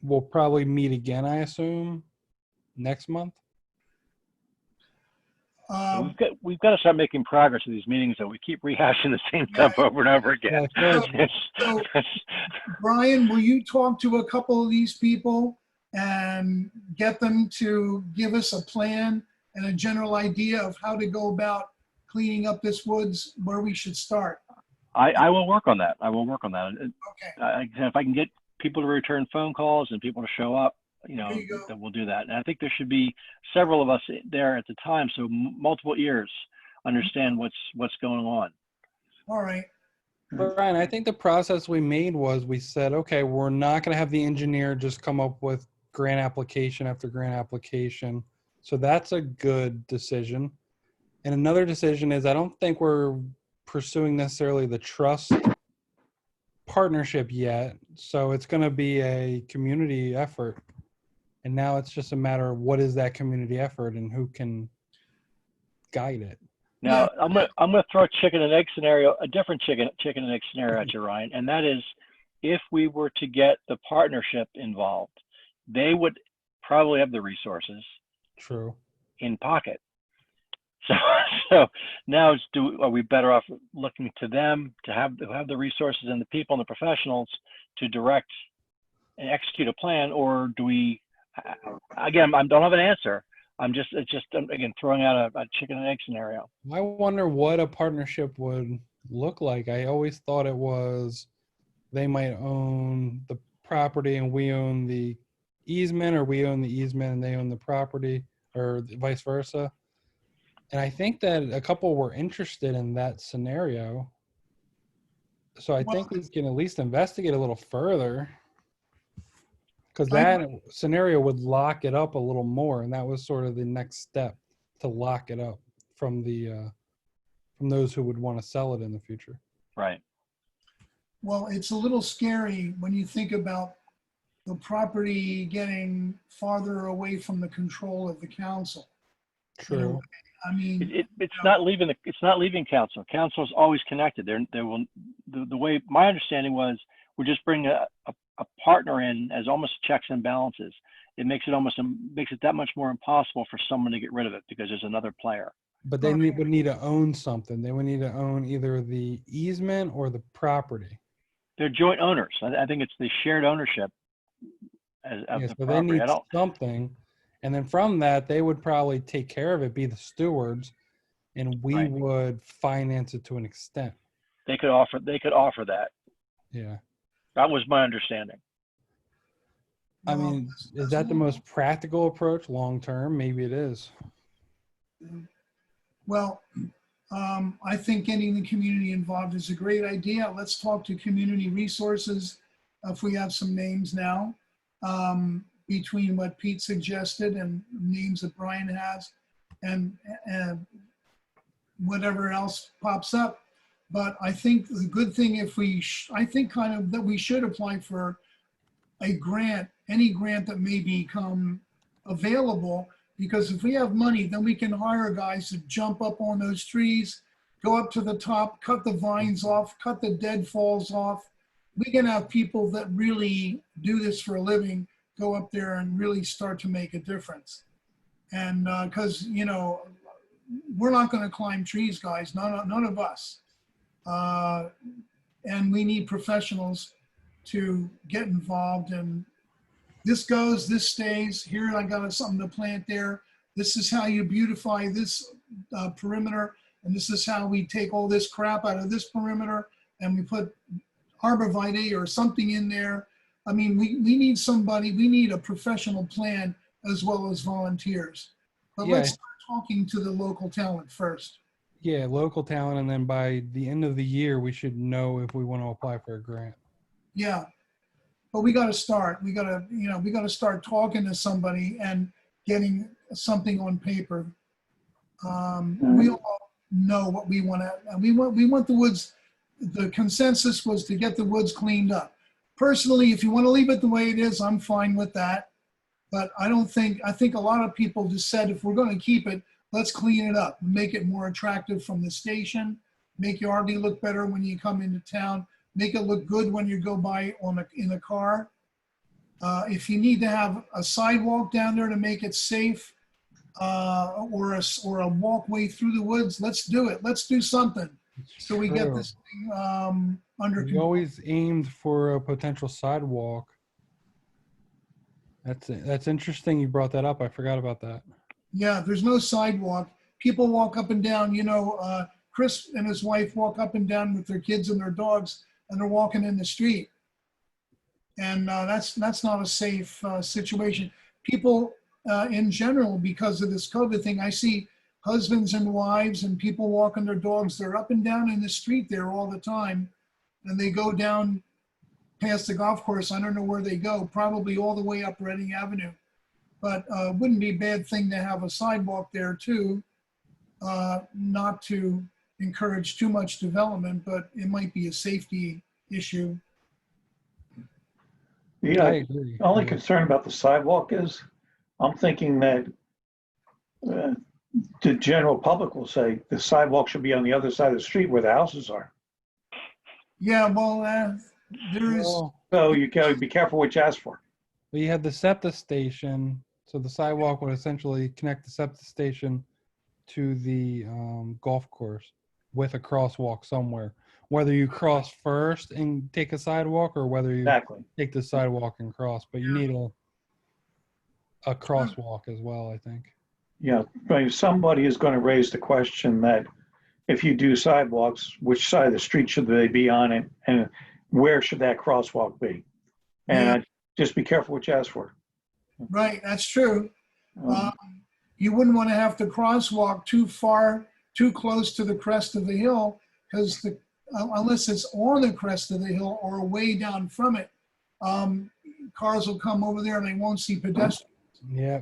we'll probably meet again, I assume, next month. We've got to start making progress in these meetings, though. We keep rehashing the same stuff over and over again. So, Brian, will you talk to a couple of these people and get them to give us a plan and a general idea of how to go about cleaning up this woods, where we should start? I will work on that. Okay. If I can get people to return phone calls and people to show up, There you go. then we'll do that. And I think there should be several of us there at the time, so multiple ears understand what's going on. All right. Brian, I think the process we made was we said, okay, we're not going to have the engineer just come up with grant application after grant application. So that's a good decision. And another decision is I don't think we're pursuing necessarily the trust partnership yet. So it's going to be a community effort. And now it's just a matter of what is that community effort and who can guide it. Now, I'm gonna throw a chicken and egg scenario, a different chicken and egg scenario at you, Ryan, and that is, if we were to get the partnership involved, they would probably have the resources True. in pocket. So now are we better off looking to them to have the resources and the people and the professionals to direct and execute a plan, or do we? Again, I don't have an answer. It's just again throwing out a chicken and egg scenario. I wonder what a partnership would look like. I always thought it was they might own the property and we own the easement, or we own the easement and they own the property, or vice versa. And I think that a couple were interested in that scenario. So I think we can at least investigate a little further, because that scenario would lock it up a little more. And that was sort of the next step, to lock it up from those who would want to sell it in the future. Right. Well, it's a little scary when you think about the property getting farther away from the control of the council. True. I mean, It's not leaving council. Council is always connected. The way my understanding was, we're just bringing a partner in as almost checks and balances. It makes it that much more impossible for someone to get rid of it because there's another player. But they would need to own something. They would need to own either the easement or the property. They're joint owners. I think it's the shared ownership of the So they property. need something. And then from that, they would probably take care of it, be the stewards, and we would finance it to an extent. They could offer that. Yeah. That was my understanding. I mean, is that the most practical approach long term? Maybe it is. Well, I think getting the community involved is a great idea. Let's talk to community resources, if we have some names now, between what Pete suggested and names that Brian has, and whatever else pops up. But I think the good thing, I think kind of that we should apply for a grant, any grant that may become available, because if we have money, then we can hire guys to jump up on those trees, go up to the top, cut the vines off, cut the deadfalls off. We can have people that really do this for a living go up there and really start to make a difference. And because, we're not going to climb trees, guys, none of us. And we need professionals to get involved. And this goes, this stays. Here I got something to plant there. This is how you beautify this perimeter, and this is how we take all this crap out of this perimeter, and we put arborvitae or something in there. I mean, we need somebody, we need a professional plan as well as volunteers. But Yeah. let's start talking to the local talent first. Yeah, local talent, and then by the end of the year, we should know if we want to apply for a grant. Yeah. But we got to start. We got to start talking to somebody and getting something on paper. We all know what we want to, and we want the woods. The consensus was to get the woods cleaned up. Personally, if you want to leave it the way it is, I'm fine with that. But I think a lot of people just said, if we're going to keep it, let's clean it up, make it more attractive from the station, make your RV look better when you come into town, make it look good when you go by in a car. If you need to have a sidewalk down there to make it safe, or a walkway through the woods, let's do it. Let's do something so we get True. this thing under We control. always aimed for a potential sidewalk. That's interesting you brought that up. I forgot about that. Yeah, there's no sidewalk. People walk up and down, Chris and his wife walk up and down with their kids and their dogs, and they're walking in the street. And that's not a safe situation. People in general, because of this COVID thing, I see husbands and wives and people walking their dogs. They're up and down in the street there all the time. And they go down past the golf course. I don't know where they go, probably all the way up Reading Avenue. But wouldn't be a bad thing to have a sidewalk there too, not to encourage too much development, but it might be a safety issue. I Yeah, agree. the only Yeah. concern about the sidewalk is, I'm thinking that the general public will say the sidewalk should be on the other side of the street where the houses are. Yeah, well, there is, Well, So you gotta be careful what you ask for. we had the SEPTA station, so the sidewalk would essentially connect the SEPTA station to the golf course with a crosswalk somewhere. Whether you cross first and take a sidewalk, or whether you Exactly. take the sidewalk and cross, but you need a crosswalk as well, I think. Yeah, but somebody is going to raise the question that if you do sidewalks, which side of the street should they be on it, and where should that crosswalk be? And just be careful what you ask for. right, that's true. Um, You wouldn't want to have to crosswalk too far, too close to the crest of the hill, because unless it's on the crest of the hill or way down from it, cars will come over there and they won't see pedestrians. Yeah,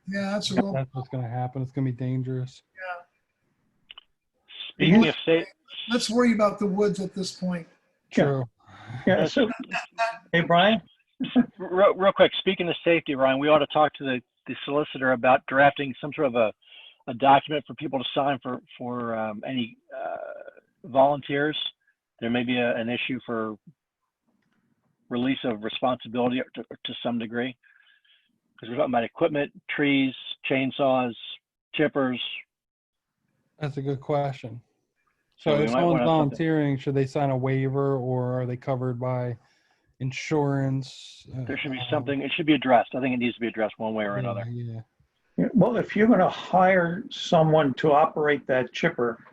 Yeah, that's a little, that's what's going to happen. It's going to be dangerous. Speaking of safe, let's worry about the woods at this point. Yeah. True. Yeah, so, hey, Brian? real quick, speaking of safety, Ryan, we ought to talk to the solicitor about drafting some sort of a document for people to sign for any volunteers. There may be an issue for release of responsibility to some degree, because we're talking about equipment, trees, chainsaws, chippers. That's a good question. So So we if might someone's wanna have something- volunteering, should they sign a waiver, or are they covered by insurance? There should be something. It should be addressed. I think it needs to be addressed one way or another. Yeah. Yeah, well, if you're going to hire someone to operate that chipper,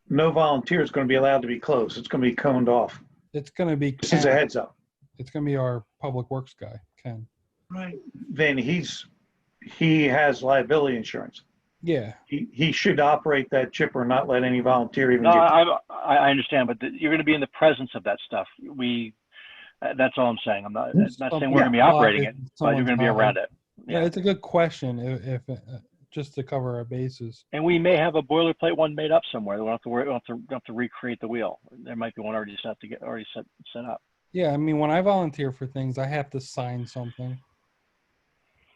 no volunteer is going to be allowed to be closed. It's going to be coned off. It's going to be This is a Ken. heads up. It's going to be our public works guy, Ken. Right. Then he has liability insurance. Yeah. He should operate that chipper and not let any volunteer even No, get. I understand, but you're going to be in the presence of that stuff. That's all I'm saying. I'm not saying we're going to be operating it, but you're going to be around it. Yeah, it's a good question. If just to cover our bases. And we may have a boilerplate one made up somewhere. We don't have to recreate the wheel. There might be one already set up. Yeah, I mean, when I volunteer for things, I have to sign something.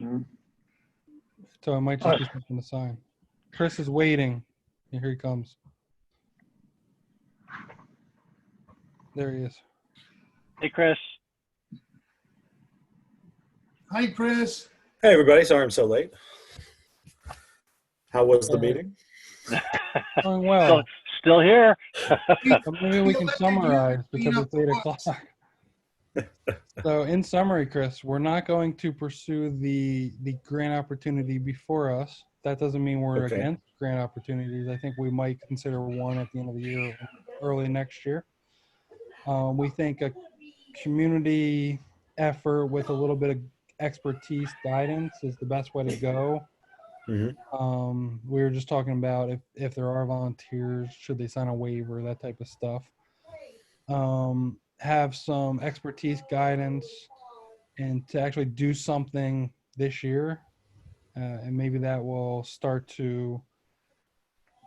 Mhm. So it might just be something to sign. Chris is waiting. And here he comes. There he is. Hey, Chris. Hi, Chris. Hey, everybody. Sorry I'm so late. How was the meeting? Doing well. Still here. So maybe we can summarize because it's 8 o'clock. So in summary, Chris, we're not going to pursue the grant opportunity before us that doesn't mean we're Okay. against grant opportunities. I think we might consider one at the end of the year, early next year. We think a community effort with a little bit of expertise guidance is the best way to go. We were just talking about if there are volunteers, should they sign a waiver, that type of stuff. Have some expertise guidance and to actually do something this year. And maybe that will start to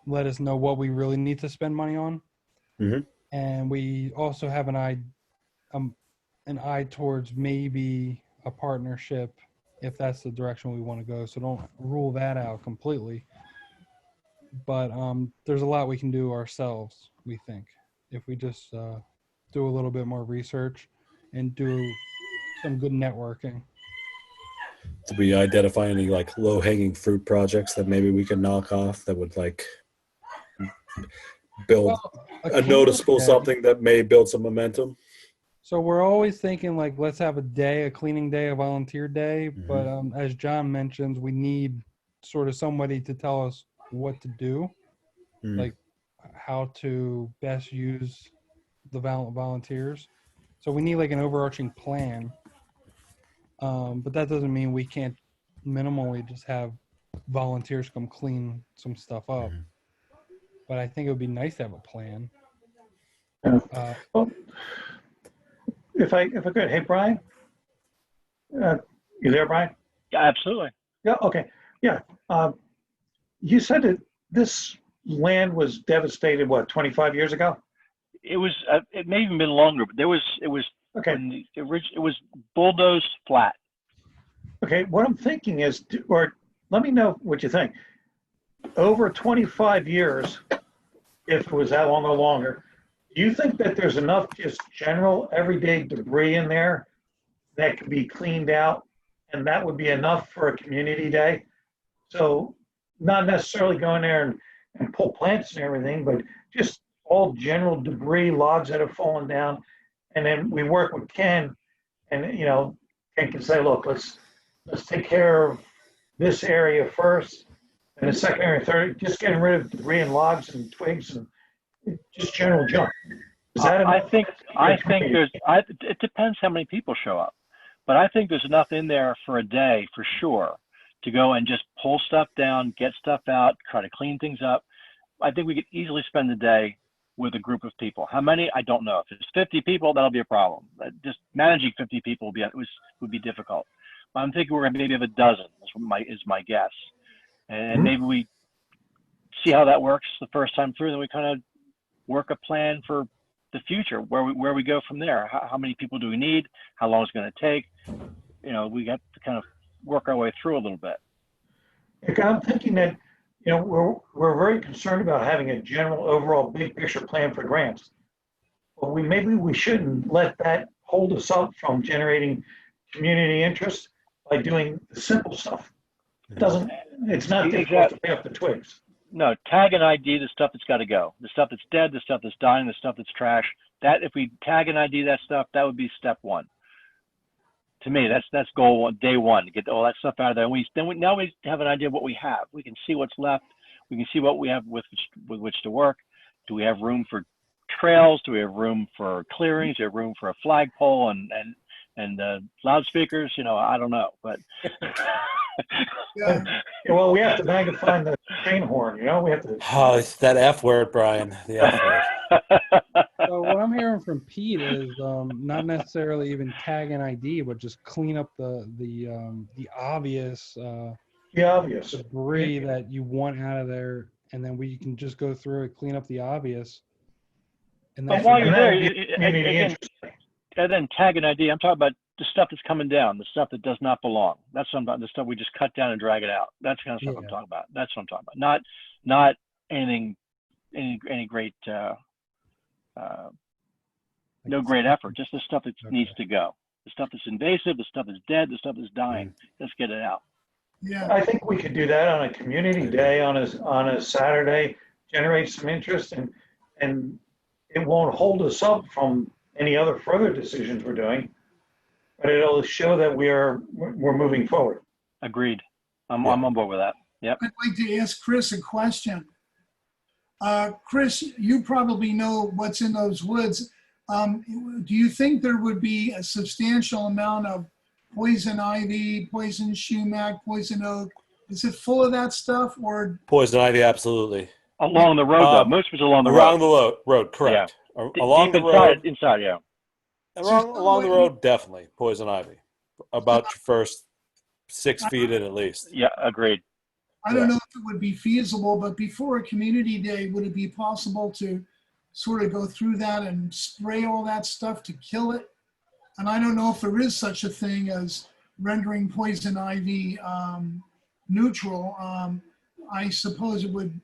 let us know what we really need to spend money on. And we also have an eye towards maybe a partnership if that's the direction we want to go. So don't rule that out completely. But there's a lot we can do ourselves, we think, if we just do a little bit more research and do some good networking. Did we identify any like low-hanging fruit projects that maybe we could knock off that would like build a noticeable something that may build some momentum? So we're always thinking like, let's have a cleaning day, a volunteer day. But as John mentions, we need sort of somebody to tell us what to do, like how to best use the volunteers. So we need like an overarching plan. But that doesn't mean we can't minimally just have volunteers come clean some stuff up. But I think it would be nice to have a plan. Well, if I could, hey, Brian? You there, Brian? Yeah, absolutely. Yeah, okay. Yeah. You said that this land was devastated, what, 25 years ago? It was. It may even been longer, but it was. Okay. When it was bulldozed flat. Okay, what I'm thinking is, or let me know what you think. Over 25 years, if it was that long or longer, do you think that there's enough just general everyday debris in there that could be cleaned out and that would be enough for a community day? So not necessarily going there and pull plants and everything, but just all general debris, logs that have fallen down. And then we work with Ken and, Ken can say, look, let's take care of this area first. And the second area, third, just getting rid of debris and logs and twigs and just general junk. Is that I enough? think it depends how many people show up, but I think there's enough in there for a day for sure to go and just pull stuff down, get stuff out, try to clean things up. I think we could easily spend the day with a group of people. How many? I don't know. If it's 50 people, that'll be a problem. Just managing 50 people would be difficult. But I'm thinking we're going to maybe have a dozen. Is my guess, and maybe we see how that works the first time through. Then we kind of work a plan for the future, where we go from there. How many people do we need? How long is it going to take? We got to kind of work our way through a little bit. I'm thinking that, we're very concerned about having a general overall big picture plan for grants. But maybe we shouldn't let that hold us up from generating community interest by doing the simple stuff. It's not difficult to pick up the twigs. No, tag and ID the stuff that's got to go. The stuff that's dead, the stuff that's dying, the stuff that's trash. That if we tag and ID that stuff, that would be step one. To me, that's goal one, day one, to get all that stuff out of there. And now we have an idea of what we have. We can see what's left. We can see what we have with which to work. Do we have room for trails? Do we have room for clearings? Do we have room for a flagpole and loudspeakers? I don't know, but. Yeah. Well, we have to magnify the train horn, we have to. Oh, it's that F word, Brian. The F word. So what I'm hearing from Pete is not necessarily even tag and ID, but just clean up the obvious debris that you want out of there, and then we can just go through it, clean up the obvious. And But that's while you're there, and then tag and ID. I'm talking about the stuff that's coming down, the stuff that does not belong. That's what I'm about. The stuff we just cut down and drag it out. That's the kind of stuff I'm talking about. That's what I'm talking about. Not anything, any great, no great effort. Just the stuff that needs to go. The stuff that's invasive, the stuff that's dead, the stuff that's dying. Let's get it out. Yeah. I think we could do that on a community day on a Saturday, generate some interest, and it won't hold us up from any other further decisions we're doing, but it'll show that we're moving forward. Agreed. I'm on board with that. I'd like to ask Chris a question. Chris, you probably know what's in those woods. Do you think there would be a substantial amount of poison ivy, poison sumac, poison oak? Is it full of that stuff, or Poison ivy, absolutely. Along the road, though. Most of it's along the road. Along the road, correct. Deep Along the inside, road, inside, yeah. along the road, definitely poison ivy. About your first 6 feet in at least. Yeah, agreed. I don't know if it would be feasible, but before a community day, would it be possible to sort of go through that and spray all that stuff to kill it? And I don't know if there is such a thing as rendering poison ivy neutral. I suppose it would,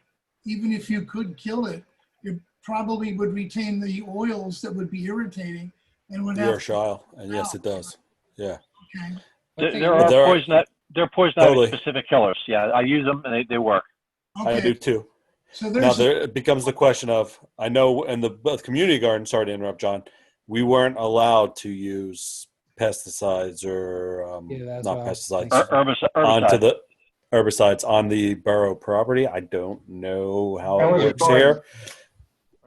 even if you could kill it, it probably would retain the oils that would be irritating and would have. Urshile, and yes, it does. Yeah. Okay. There are poison Totally. ivy specific killers. Yeah, I use them and they work. I do too. So Now there's it becomes the question of, I know in the community garden, sorry to interrupt, John, we weren't allowed to use pesticides or that's not what I was pesticides thinking. onto Herbicide. the herbicides on the borough property. I don't know how That it was works required, here.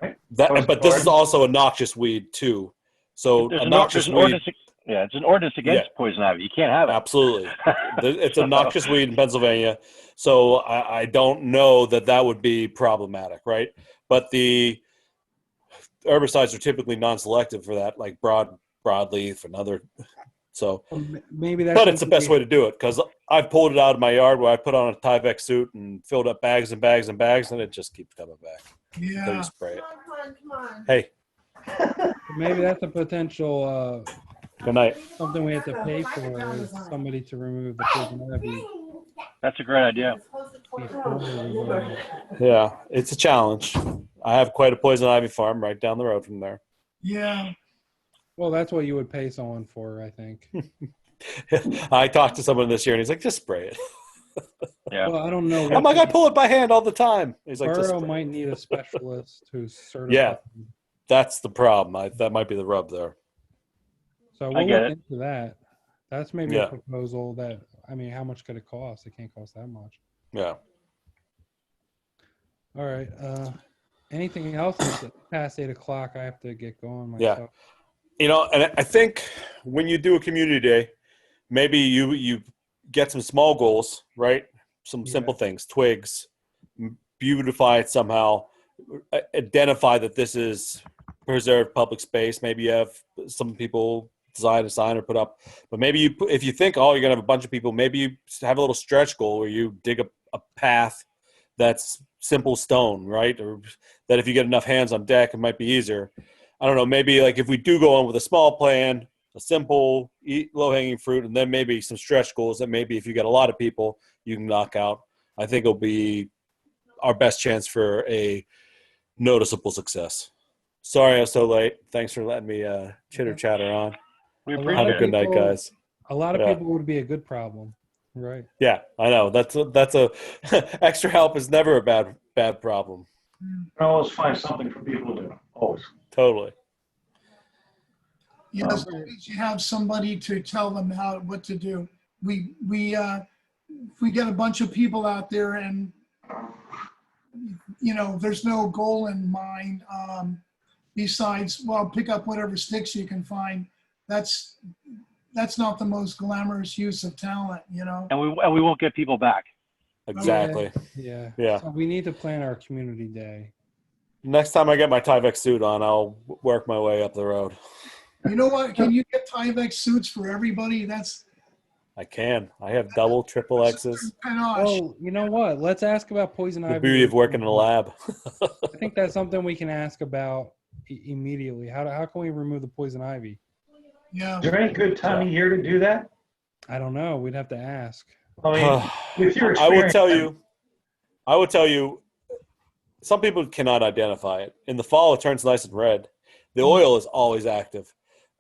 right? That, was but this is required. also a noxious weed too. So There's a an noxious weed, ordinance. Yeah, it's an ordinance against poison ivy. You can't have it. absolutely. It's a noxious weed in Pennsylvania. So I don't know that would be problematic, right? But the herbicides are typically non-selective for that, like broadleaf and other. So, Maybe that's. but it's the best way to do it because I've pulled it out of my yard where I put on a Tyvek suit and filled up bags and bags and bags, and it just keeps coming back until yeah. you spray it. Hey, Maybe that's a potential good night. something we have to pay for is somebody to remove the poison ivy That's a great idea. before we remove it. Yeah, it's a challenge. I have quite a poison ivy farm right down the road from there. Yeah. Well, that's what you would pay someone for, I think. I talked to someone this year, and he's like, "Just spray it." Yeah. Well, I don't know. I'm like, "I pull it by hand all the time." He's like, "Just Borough spray it." might need a specialist who's certified. Yeah. That's the problem. That might be the rub there. So I we'll get look it. into that. That's maybe Yeah. a proposal that, I mean, how much could it cost? It can't cost that much. Yeah. All right. Anything else? It's past 8 o'clock. I have to get going Yeah. myself. You know, and I think when you do a community day, maybe you get some small goals, right? Some Yeah. simple things, twigs, beautify it somehow, identify that this is preserved public space. Maybe you have some people design a sign or put up, but maybe if you think, oh, you're gonna have a bunch of people, maybe you have a little stretch goal where you dig a path that's simple stone, right? Or that if you get enough hands on deck, it might be easier. I don't know, maybe like if we do go on with a small plan, a simple, low-hanging fruit, and then maybe some stretch goals that maybe if you get a lot of people, you can knock out. I think it'll be our best chance for a noticeable success. Sorry I was so late. Thanks for letting me chitter-chatter on. We A lot appreciate Have a of good it. night, people- guys. A lot of Yeah. people would be a good problem, right? Yeah, I know. That's a extra help is never a bad problem. You can always find something for people to do. Always. Totally. Yeah, as long as you have somebody to tell them what to do. If we get a bunch of people out there and, there's no goal in mind, besides, well, pick up whatever sticks you can find. That's not the most glamorous use of talent, And we won't get people back. Exactly. Yeah. Yeah. So we need to plan our community day. Next time I get my Tyvek suit on, I'll work my way up the road. You know what? Can you get Tyvek suits for everybody? That's I can. I have double, triple X's. panache. Oh, you know what? Let's ask about poison ivy. The beauty of working in a lab. I think that's something we can ask about immediately. How can we remove the poison ivy? Yeah. Is there any good time of year to do that? I don't know. We'd have to ask. I mean, with your I will experience. tell you, some people cannot identify it. In the fall, it turns nice and red. The oil is always active.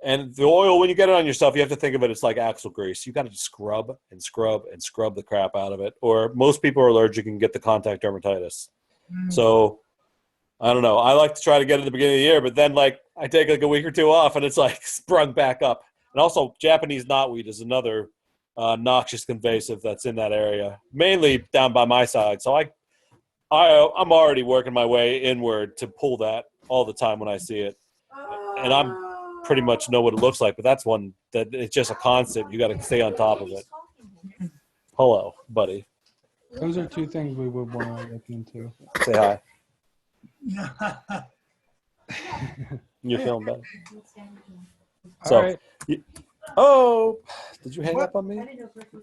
And the oil, when you get it on yourself, you have to think of it as like axle grease. You got to scrub and scrub and scrub the crap out of it. Or most people are allergic and get the contact dermatitis. Mm. So I don't know. I like to try to get it at the beginning of the year, but then like I take like a week or two off and it's like sprung back up. And also Japanese knotweed is another noxious invasive that's in that area, mainly down by my side. So I'm already working my way inward to pull that all the time when I see it, and I'm pretty much know what it looks like. But that's one that it's just a constant. You got to stay on top of it. Hello, buddy. Those are two things we would want to look into. Say hi. Yeah. You're feeling better. All So, right. oh, did you hang up on me?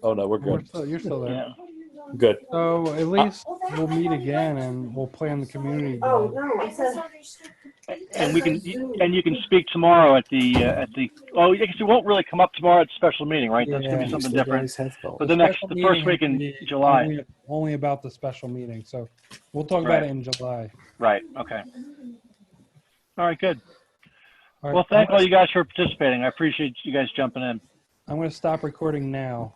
Oh no, we're good. You're still there. Yeah. Good. So at least we'll meet again and we'll plan the community. Oh, day. no, it says. And you can speak tomorrow at the. Oh, I guess it won't really come up tomorrow at the special meeting, right? That's gonna be Yeah. something different. For The the special first meeting week has in to be July. Only about the special meeting. So we'll talk Right. about it in July. Right. Okay. All right. Good. All right, Well, thank all you guys for participating. I appreciate you guys jumping in. I'm going to stop recording now.